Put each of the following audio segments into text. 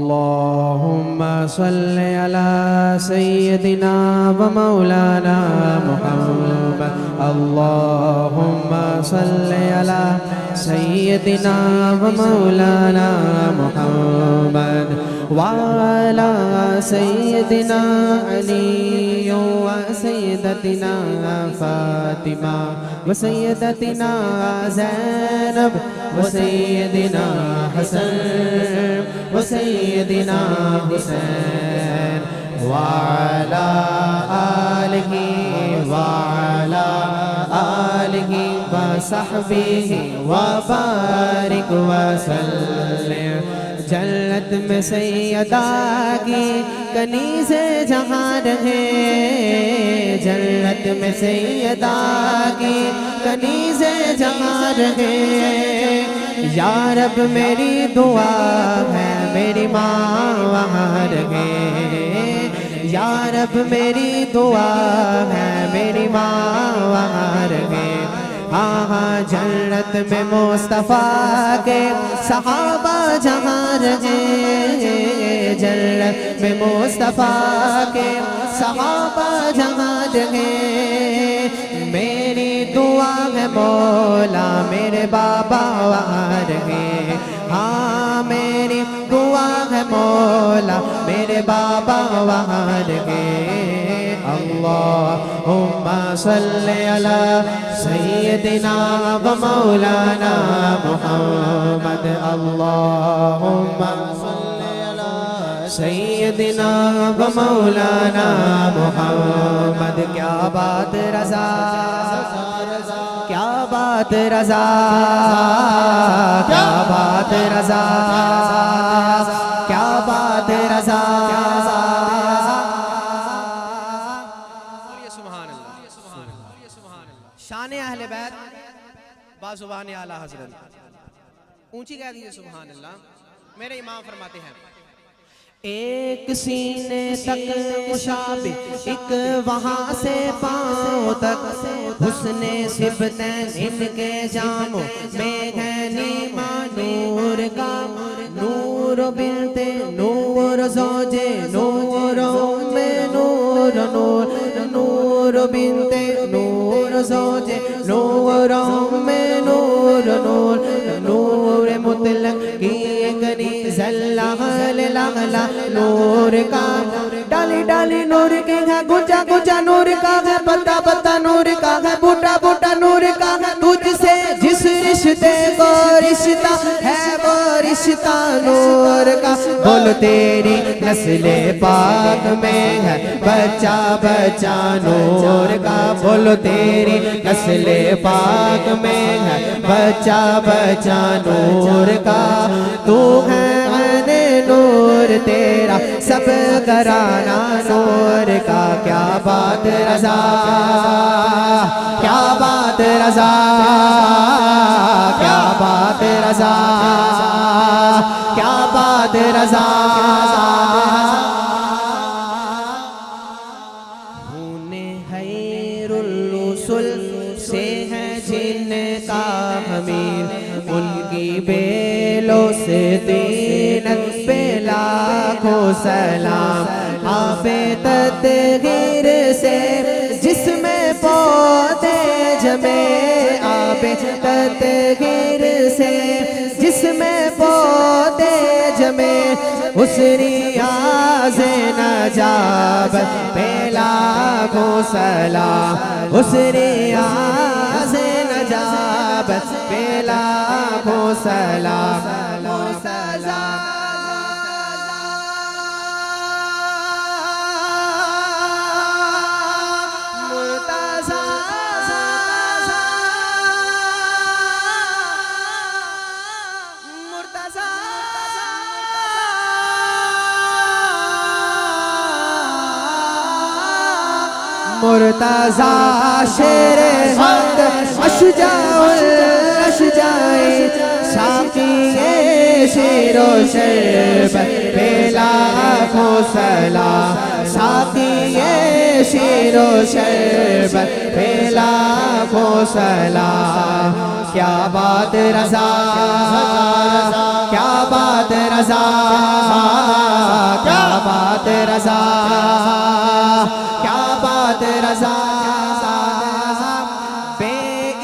اللهم صل على سيدنا ومولانا محمد اللهم صل على سيدنا ومولانا محمد وعلى سيدنا علي وسيدتنا فاطمة وسيدتنا زينب وسيدنا حسن وسيدنا حسين وعلى آله وصحبه وبارك وسلم جنت میں سیدہ کی کنیز جہاں رہے جنت میں سیدہ کی کنیز جہاں رہے یا رب میری دعا ہے میری ماں وہاں رہے یا رب میری دعا ہے میری ماں وہاں رہے ہاں جنت میں مصطفیٰ کے صحابہ جہاں رہے جنت میں مصطفیٰ کے صحابہ جہاں رہے میری دعا ہے مولا میرے بابا وہاں رہے ہاں میری دعا ہے مولا میرے بابا وہاں رہے اللہم صلی علی سیدنا و مولانا محمد اللہم صلی علی سیدنا و مولانا محمد کیا بات رضا کیا بات رضا کیا بات رضا کیا بات رضا شان اہل بیت بازوان اعلیٰ حضرت اونچی کہہ دیجئے سبحان اللہ میرے امام فرماتے ہیں ایک سینے تک مشابہ ایک وہاں سے پاؤں تک حسن سبتین ان کے جاموں میں ہے نیما نور کا نور بنت نور زوج نور ام نور نور نور بنت نور زوج نور ام نور نور نور مطلق کی کنیز اللہ للہ نور کا ڈالی ڈالی نور کی ہے گجا گجا نور کا ہے پتا پتا نور کا ہے بوٹا بوٹا نور کا ہے تجھ سے جس رشتے کو رشتہ ہے وہ رشتہ نور کا بول تیری نسل پاک میں ہے بچہ بچہ نور کا بول تیری نسل پاک میں ہے بچہ بچہ نور کا تو ہے نور تیرا سب گھرانہ نور کا کیا بات رضا کیا بات رضا کیا بات رضا کیا بات رضا خیر الرسل سے ہے جن کا حمید ان کی بیلوں سے دینت پہ لاکھوں سلام آب تطہیر سے جس میں پودے جمے آب تطہیر سے جس میں پودے جمے اس ریاض نجابت پہ لاکھوں سلام اس ریاض نجابت پہ لاکھوں سلام مرتضی شیر حق اشجاع الاشجاع ساقی شیر و شربت پہ لاکھوں سلام ساقی شیر و شربت پہ لاکھوں سلام کیا بات رضا کیا بات رضا رضا کیا بات رضا بے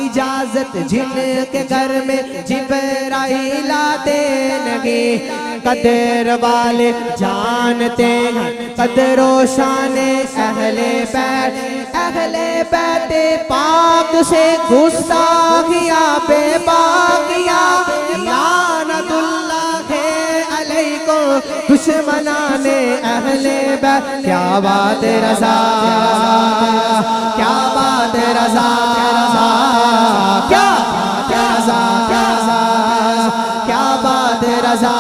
اجازت جن کے گھر میں جبرائیل آتے نہیں قدر والے جانتے ہیں قدر و شان اہل بیت پاک سے گستاخیاں بے باقیاں لعنت اللہ علیکم دشمنان اہل بیت کیا بات رضا کیا بات رضا کیا رضا کیا بات رضا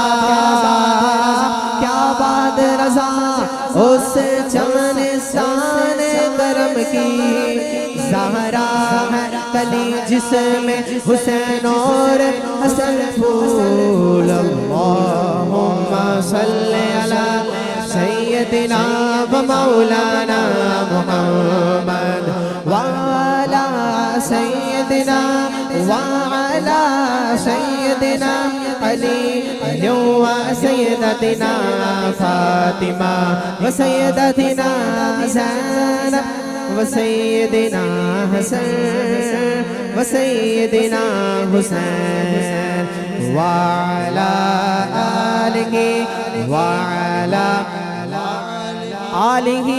کیا بات رضا اس چمنستان کرم کی زہرا ہے کلی جس میں حسین اور حسن پھول اللہم صلی علی سیدنا و مولانا محمد وعلا سیدنا وعلا سیدنا علی و سیدتنا فاطمہ و سیدتنا زینب و سیدنا حسن و سیدنا حسین وعلا آلہ وعلا آلہ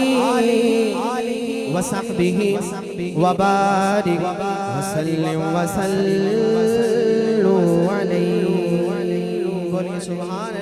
وصحبہ وبارک وسلم وسلم علیہ بولیے سبحان